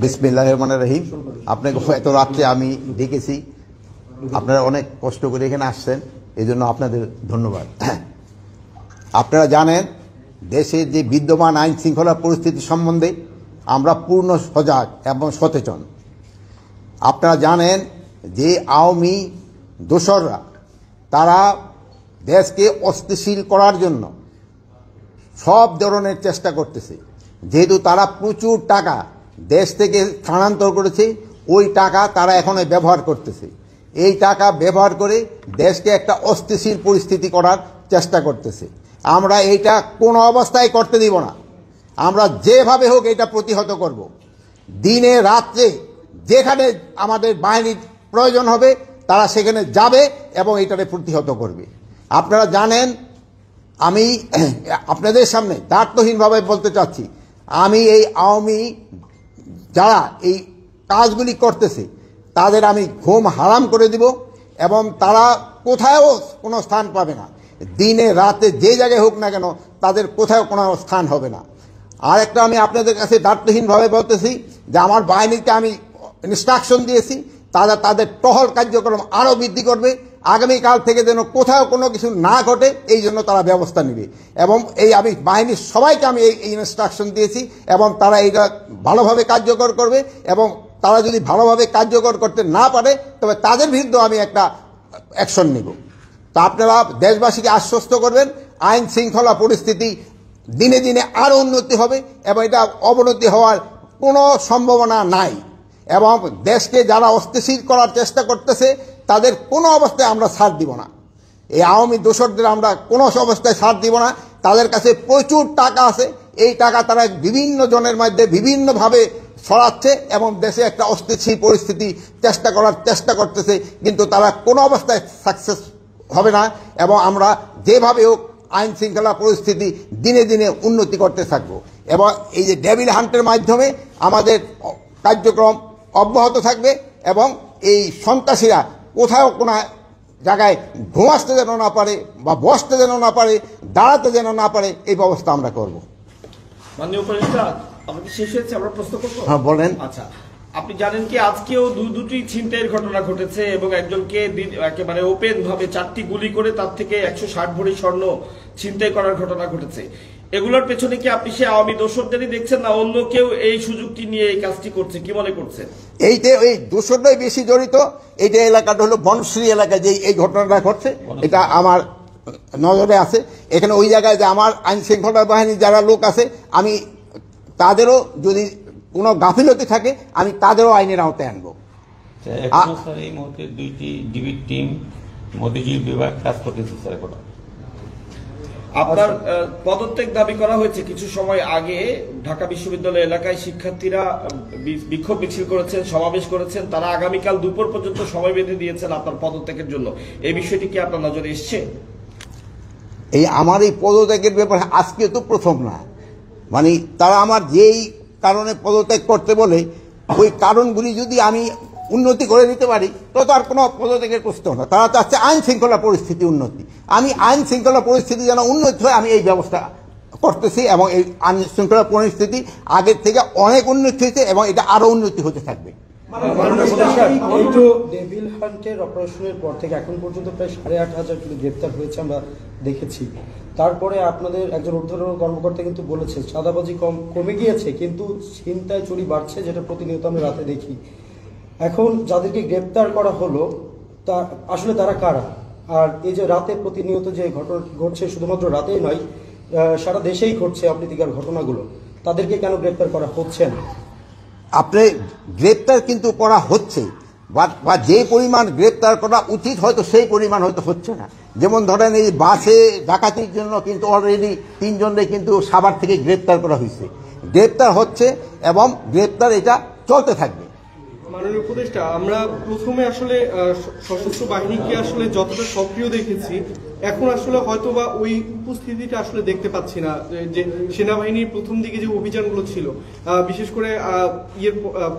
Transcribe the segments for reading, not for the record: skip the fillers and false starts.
বিসমিল্লাহির রহমানির রহিম। আপনাকে এত রাত্রে আমি ডেকেছি, আপনারা অনেক কষ্ট করে এখানে আসছেন, এই জন্য আপনাদের ধন্যবাদ। আপনারা জানেন দেশের যে বিদ্যমান আইন শৃঙ্খলা পরিস্থিতি সম্বন্ধে আমরা পূর্ণ সজাগ এবং সচেতন। আপনারা জানেন যে আওয়ামী দোসররা তারা দেশকে অস্থিতিশীল করার জন্য সব ধরনের চেষ্টা করতেছে। যেহেতু তারা প্রচুর টাকা দেশ থেকে স্থানান্তর করেছে, ওই টাকা তারা এখন ব্যবহার করতেছে। এই টাকা ব্যবহার করে দেশকে একটা অস্থিতিশীল পরিস্থিতি করার চেষ্টা করতেছে। আমরা এইটা কোনো অবস্থায় করতে দিব না। আমরা যেভাবে হোক এটা প্রতিহত করব। দিনে রাত্রে যেখানে আমাদের বাহিনীর প্রয়োজন হবে তারা সেখানে যাবে এবং এটাকে প্রতিহত করবে। আপনারা জানেন, আমি আপনাদের সামনে দায়িত্বহীনভাবে বলতে চাচ্ছি, আমি এই আওয়ামী যারা এই কাজগুলি করতেছে তাদের আমি ঘুম হারাম করে দিব এবং তারা কোথাও কোনো স্থান পাবে না। দিনে রাতে যে জায়গায় হোক না কেন তাদের কোথাও কোনো স্থান হবে না। আর একটা আমি আপনাদের কাছে দায়িত্বহীনভাবে বলতেছি যে আমার বাহিনীকে আমি ইনস্ট্রাকশন দিয়েছি, তারা তাদের টহল কার্যক্রম আরও বৃদ্ধি করবে। আগামীকাল থেকে যেন কোথাও কোনো কিছু না ঘটে এই জন্য তারা ব্যবস্থা নেবে। এবং এই আমি বাহিনীর সবাইকে আমি এই ইনস্ট্রাকশন দিয়েছি এবং তারা এইটা ভালোভাবে কার্যকর করবে। এবং তারা যদি ভালোভাবে কার্যকর করতে না পারে তবে তাদের বিরুদ্ধে আমি একটা অ্যাকশন নেব। তা আপনারা দেশবাসীকে আশ্বস্ত করবেন, আইন শৃঙ্খলা পরিস্থিতি দিনে দিনে আরও উন্নতি হবে এবং এটা অবনতি হওয়ার কোনো সম্ভাবনা নাই। এবং দেশকে যারা অস্থিতিশীল করার চেষ্টা করতেছে তাদের কোনো অবস্থায় আমরা ছাড় দিব না। এই আওয়ামী দোসরদের আমরা কোনো অবস্থায় ছাড় দিব না। তাদের কাছে প্রচুর টাকা আছে, এই টাকা তারা বিভিন্ন জনের মধ্যে বিভিন্নভাবে ছড়াচ্ছে এবং দেশে একটা অস্থিতিশীল পরিস্থিতি চেষ্টা করতেছে, কিন্তু তারা কোনো অবস্থায় সাকসেস হবে না। এবং আমরা যেভাবে হোক আইন শৃঙ্খলা পরিস্থিতি দিনে দিনে উন্নতি করতে থাকবো। এবং এই যে ডেভিল হান্টের মাধ্যমে আমাদের কার্যক্রম অব্যাহত থাকবে এবং এই সন্ত্রাসীরা কোথাও কোনো জায়গায় ঘুমাতে যেন না পারে বা বসতে যেন না পারে, দাঁড়াতে যেন না পারে, এই ব্যবস্থা আমরা করব। মাননীয় উপদেষ্টা, আমাদের শেষ হয়েছে, আমরা প্রশ্ন করবো। হ্যাঁ বলেন। আচ্ছা, আপনি জানেন কি আজকেও দুটি ছিনতাইয়ের ঘটনা ঘটেছে এবং একজনকে একেবারে ওপেন ভাবে 4টি গুলি করে তার থেকে 160 ভরি স্বর্ণ ছিনতাই করার ঘটনা ঘটেছে। এগুলোর পেছনে কি আপনি সে আওয়ামী দোসরদেরই দেখছেন না অন্য কেউ এই সুযোগটি নিয়ে এই কাজটি করছে, কি মনে করছেন? এইতে ওই দোসররাই বেশি জড়িত। এইটা এলাকাটা হলো বনশ্রী এলাকা, যে এই ঘটনাটা ঘটছে এটা আমার নজরে আছে। এখানে ওই জায়গায় যে আমার আইন শৃঙ্খলা বাহিনীর যারা লোক আছে, আমি তাদেরও যদি কোনো গাফিলতি থাকে আমি তাদেরও আইনের আওতায় আনবো। এই মুহূর্তে 2টি ডিবির টিম মতিঝিল বিভাগ কাজ করতেছে স্যার। আপনার পদত্যাগ দাবি করা হয়েছে কিছু সময় আগে। ঢাকা বিশ্ববিদ্যালয় এলাকায় শিক্ষার্থীরা বিক্ষোভ মিছিল করেছেন, সমাবেশ করেছেন, তারা আগামীকাল দুপুর পর্যন্ত সময় বেঁধে দিয়েছেন আপনার পদত্যাগের জন্য। এই বিষয়টি কি আপনার নজরে এসছে? এই আমার এই পদত্যাগের ব্যাপারে আজকে তো প্রথম না, মানে তারা আমার যেই কারণে পদত্যাগ করতে বলে ওই কারণগুলি যদি আমি উন্নতি করে দিতে পারি তো আর কোনো পদত্যাগের প্রশ্ন না। তারা চাচ্ছে আইন শৃঙ্খলা পরিস্থিতি উন্নতি। আমি আইন শৃঙ্খলা পরিস্থিতি যেন উন্নতি হয় আমি এই ব্যবস্থা করতেছি এবং এই আইন শৃঙ্খলা পরিস্থিতি আগের থেকে অনেক উন্নতি হয়েছে এবং এটা আরও উন্নতি হতে থাকবে। ডেভিল হান্টের অপারেশনের পর থেকে এখন পর্যন্ত প্রায় 8,500 কিলো গ্রেপ্তার হয়েছে আমরা দেখেছি। তারপরে আপনাদের একজন ঊর্ধ্বতন কর্মকর্তা কিন্তু বলেছে চাঁদাবাজি কমে গিয়েছে, কিন্তু ছিনতাই চুরি বাড়ছে, যেটা প্রতিনিয়ত আমরা রাতে দেখি। এখন যাদেরকে গ্রেপ্তার করা হলো তা আসলে তারা কারা? আর এই যে রাতে প্রতিনিয়ত যে ঘটনা ঘটছে, শুধুমাত্র রাতেই নয় সারা দেশেই ঘটছে অপ্রীতিকর ঘটনাগুলো, তাদেরকে কেন গ্রেপ্তার করা হচ্ছে না? আপনি গ্রেপ্তার কিন্তু করা হচ্ছে, বা যে পরিমাণ গ্রেপ্তার করা উচিত হয়তো সেই পরিমাণ হয়তো হচ্ছে না। যেমন ধরেন এই বাসে ডাকাতির জন্য কিন্তু অলরেডি 3 জনকে কিন্তু সাভার থেকে গ্রেপ্তার করা হয়েছে। গ্রেপ্তার হচ্ছে এবং গ্রেপ্তার এটা চলতে থাকবে। মাননীয় উপদেষ্টা, আমরা প্রথমে আসলে সশস্ত্র বাহিনীকে আসলে যতটা সক্রিয় দেখেছি এখন আসলে হয়তোবা ওই উপস্থিতিটা আসলে দেখতে পাচ্ছি না, যে সেনাবাহিনীর প্রথম দিকে যে অভিযানগুলো ছিল, বিশেষ করে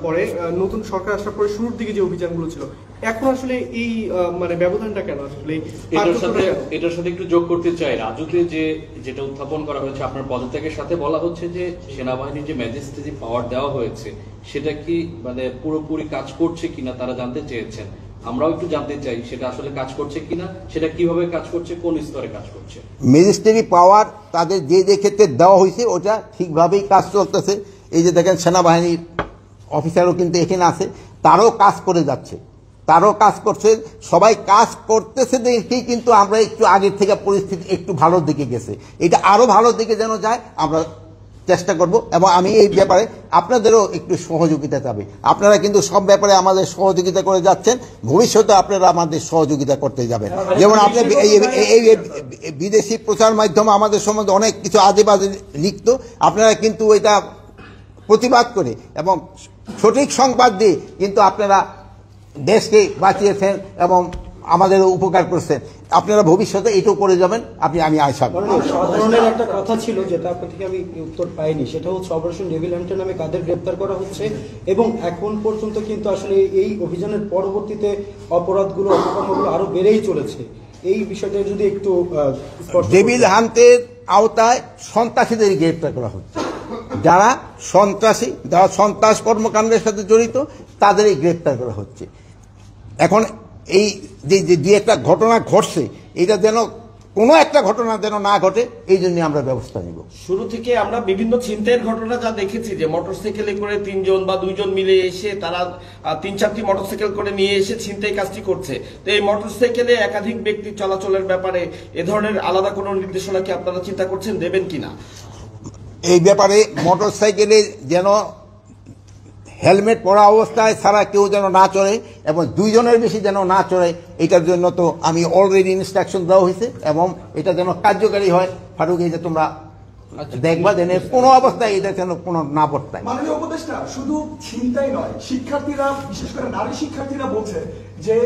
পরে নতুন সরকার আসার পরে শুরুর দিকে যে অভিযানগুলো ছিল, এখন আসলে এই মানে ব্যবধানটা কেন আসলে? এটার সাথে একটু যোগ করতে চাই, রাজুকে যেটা উত্থাপন করা হয়েছে আপনার পদত্যাগের সাথে, বলা হচ্ছে যে সেনাবাহিনীর যে ম্যাজিস্ট্রেসি পাওয়ার দেওয়া হয়েছে সেটা কি মানে পুরোপুরি কাজ করছে কিনা তারা জানতে চেয়েছেন। আমরাও একটু জানতে চাই সেটা আসলে কাজ করছে কিনা, সেটা কিভাবে কাজ করছে, কোন স্তরে কাজ করছে। ম্যাজিস্ট্রেরি পাওয়ার তাদের যে ক্ষেত্রে দেওয়া হয়েছে ওটা ঠিকভাবেই কাজ চলতেছে। এই যে দেখেন সেনাবাহিনীর অফিসারও কিন্তু এখানে আছে, তারাও কাজ করে যাচ্ছে, তারাও কাজ করছে, সবাই কাজ করতেছে দেখেই কিন্তু আমরা একটু আগের থেকে পরিস্থিতি একটু ভালোর দিকে গেছে। এটা আরো ভালোর দিকে যেন যায় আমরা চেষ্টা করব, এবং আমি এই ব্যাপারে আপনাদেরও একটু সহযোগিতা চাই। আপনারা কিন্তু সব ব্যাপারে আমাদের সহযোগিতা করে যাচ্ছেন, ভবিষ্যতে আপনারা আমাদের সহযোগিতা করতে যাবেন। যেমন আপনি এই বিদেশি প্রচার মাধ্যম আমাদের সম্বন্ধে অনেক কিছু আজে বাজে লিখত, আপনারা কিন্তু এটা প্রতিবাদ করে এবং সঠিক সংবাদ দিয়ে কিন্তু আপনারা দেশকে বাঁচিয়েছেন এবং আমাদের উপকার করছেন। আপনারা ভবিষ্যতে এটাও করে যাবেন, আমি আশা করি। সাধারণের একটা কথা ছিল যেটা আপনার থেকে আমি উত্তর পাইনি, সেটা হচ্ছে অপারেশন ডেভিল হান্টার নামে কাদের গ্রেপ্তার করা হচ্ছে, এবং এখন পর্যন্ত কিন্তু আসলে এই অভিযানের পরবর্তীতে অপরাধগুলো অপকর্মগুলো আরো বেড়েই চলেছে। এই বিষয়টা যদি একটু ডেভিল হান্টের আওতায় সন্ত্রাসীদের গ্রেপ্তার করা হচ্ছে, যারা সন্ত্রাসী, যারা সন্ত্রাস কর্মকাণ্ডের সাথে জড়িত তাদেরই গ্রেপ্তার করা হচ্ছে। এখন এই যে একটা ঘটনা ঘটছে, এটা যেন কোনো একটা ঘটনা যেন না ঘটে, এই জন্য আমরা ব্যবস্থা নিব। শুরু থেকে আমরা বিভিন্ন ছিনতাইয়ের ঘটনা যা দেখেছি, যে মোটরসাইকেলে করে 3 জন বা 2 জন মিলে এসে তারা 3-4টি মোটরসাইকেল করে নিয়ে এসে ছিনতাই কাজটি করছে। তো এই মোটরসাইকেলে একাধিক ব্যক্তি চলাচলের ব্যাপারে এ ধরনের আলাদা কোনো নির্দেশনা কি আপনারা চিন্তা করছেন, দেবেন কিনা? এই ব্যাপারে মোটরসাইকেলে যেন হেলমেট পরা অবস্থায় ছাড়া কেউ যেন না চড়ে, এবং 2 জনের বেশি যেন না চড়ে, এটার জন্য তো আমি অলরেডি ইনস্ট্রাকশন দেওয়া হয়েছে, এবং এটা যেন কার্যকারী হয়। ফারুক, এই যে তোমরা দেখবা যেন কোনো অবস্থায় এটা যেন কোনো না বর্তায়। মাননীয় উপদেষ্টা, শুধু ছিনতাই নয়, শিক্ষার্থীরা, বিশেষ করে নারী শিক্ষার্থীরা বলছে যে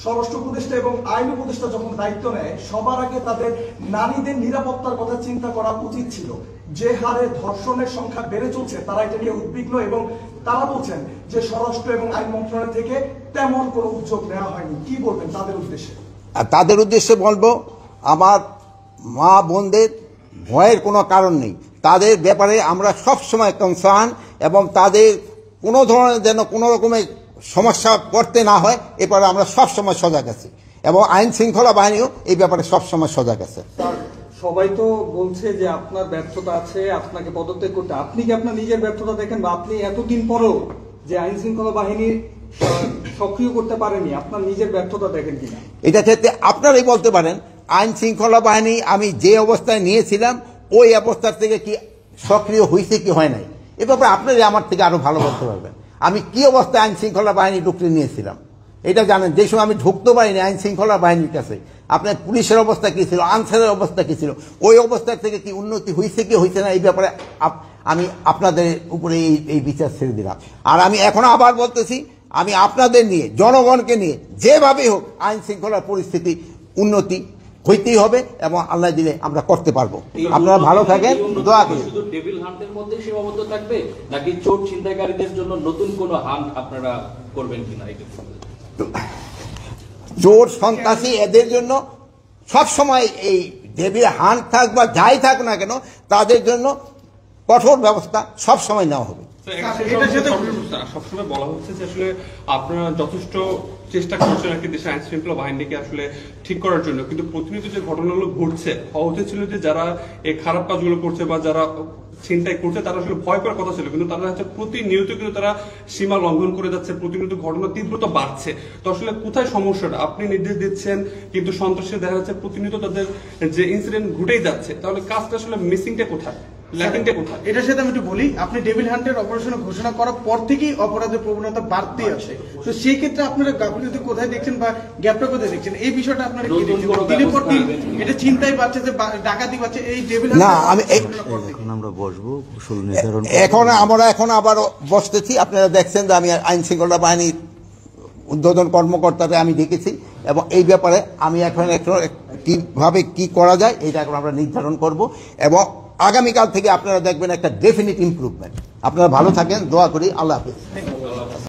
স্বরাষ্ট্র উপদেষ্টা এবং আইন উপদেষ্টা যখন দায়িত্ব নেয়, সবার আগে তাদের নারীদের নিরাপত্তার কথা চিন্তা করা উচিত ছিল। যে হারে ধর্ষণের সংখ্যা বেড়ে চলছে, তারা এটা নিয়ে উদ্বিগ্ন, এবং তারা বলছেন যে স্বরাষ্ট্র এবং আইন মন্ত্রণালয় থেকে তেমন কোনো উদ্যোগ নেওয়া হয়নি। কি বলবেন তাদের উদ্দেশ্যে? আর তাদের উদ্দেশ্যে বলবো, আমার মা বোনদের ভয়ের কোনো কারণ নেই, তাদের ব্যাপারে আমরা সব সময় কনসার্ন, এবং তাদের কোনো ধরনের যেন কোনো রকমের সমস্যা করতে না হয় এবারে আমরা সব সময় সজাগ আছি, এবং আইন শৃঙ্খলা বাহিনীও এই ব্যাপারে সব সময় সজাগ আছে। সবাই তো বলছে যে আপনার ব্যর্থতা আছে, আপনাকে পদত্যাগ করতে। আপনি কি আপনার নিজের ব্যর্থতা দেখেন, বা আপনি এতদিন পরেও যে আইন শৃঙ্খলা বাহিনী সক্রিয় করতে পারেনি, আপনার নিজের ব্যর্থতা দেখেন কিনা? এটা ক্ষেত্রে আপনারাই বলতে পারেন, আইন শৃঙ্খলা বাহিনী আমি যে অবস্থায় নিয়েছিলাম ওই অবস্থার থেকে কি সক্রিয় হয়েছে কি হয় নাই, এ ব্যাপারে আপনারাই আমার থেকে আরো ভালো বলতে পারবেন। আমি কি অবস্থায় আইন শৃঙ্খলা বাহিনী ঢুকতে নিয়েছিলাম এটা জানেন। যে সময় আমি ঢুকতে পারিনি আইন শৃঙ্খলা বাহিনীর কাছে, আপনার পুলিশের অবস্থা কি ছিল, আনসারের অবস্থা কি ছিল, ওই অবস্থা থেকে কি উন্নতি হয়েছে কি হয়েছে না, এই ব্যাপারে আমি আপনাদের উপরে এই বিচার ছেড়ে দিলাম। আর আমি এখনো আবার বলতেছি, আমি আপনাদের নিয়ে, জনগণকে নিয়ে যেভাবে হোক আইন শৃঙ্খলার পরিস্থিতি উন্নতি হইতেই হবে, এবং আল্লাহ দিলে আমরা করতে পারবো। আপনারা ভালো থাকেন, দোয়া করি। শুধু ডেভিল হান্টের মধ্যে সীমাবদ্ধ থাকবে, নাকি চোর ছিনতাইকারীদের জন্য নতুন কোনো হান্ট আপনারা করবেন কিনা? চোর সন্ত্রাসী এদের জন্য সবসময় এই ডেভিল হান্ট থাক বা যাই থাক না কেন, তাদের জন্য কঠোর ব্যবস্থা সবসময় নেওয়া হবে। সবসময় বলা হচ্ছে যে আসলে আপনারা যথেষ্ট চেষ্টা করছেন আর কি দেশের আইন শৃঙ্খলা বাহিনীকে আসলে ঠিক করার জন্য, কিন্তু প্রতিনিয়ত যে ঘটনাগুলো ঘটছে, হওয়া উচিত ছিল যে যারা এই খারাপ কাজগুলো করছে বা যারা ছিনতাই করছে তারা আসলে ভয় পাওয়ার কথা ছিল, কিন্তু তারা হচ্ছে প্রতিনিয়ত কিন্তু তারা সীমা লঙ্ঘন করে যাচ্ছে, প্রতিনিয়ত ঘটনা তীব্রতা বাড়ছে। তো আসলে কোথায় সমস্যাটা? আপনি নির্দেশ দিচ্ছেন কিন্তু সন্ত্রাসী দেখা যাচ্ছে প্রতিনিয়ত তাদের যে ইনসিডেন্ট ঘটেই যাচ্ছে, তাহলে কাজটা আসলে মিসিংটা কোথায়, ল্যাকিংটা কোথায়? এটার সাথে আমি একটু বলি, আপনি ডেভিল হান্টের অপারেশন ঘোষণা করার পর থেকেই অপরাধের প্রবণতা বাড়তে আসে। তো সেই ক্ষেত্রে আপনারা গাফিলতি কোথায় দেখছেন বা গ্যাপটা কোথায় দেখছেন, এই বিষয়টা আপনারা কি দেখছেন? দিনের পর দিন এটা চিন্তাই বাড়ছে, যে ডাকাতি বাড়ছে, এই ডেভিল না আমি এখন আমরা বসবো কৌশল নির্ধারণ, এখন আবার বসতেছি। আপনারা দেখছেন যে আমি আইন শৃঙ্খলা বাহিনীর উদ্বোধন কর্মকর্তাকে আমি দেখেছি, এবং এই ব্যাপারে আমি এখন কিভাবে কি করা যায় এটা এখন আমরা নির্ধারণ করব এবং আগামীকাল থেকে আপনারা দেখবেন একটা ডেফিনিট ইমপ্রুভমেন্ট। আপনারা ভালো থাকেন, দোয়া করি, আল্লাহ হাফেজ।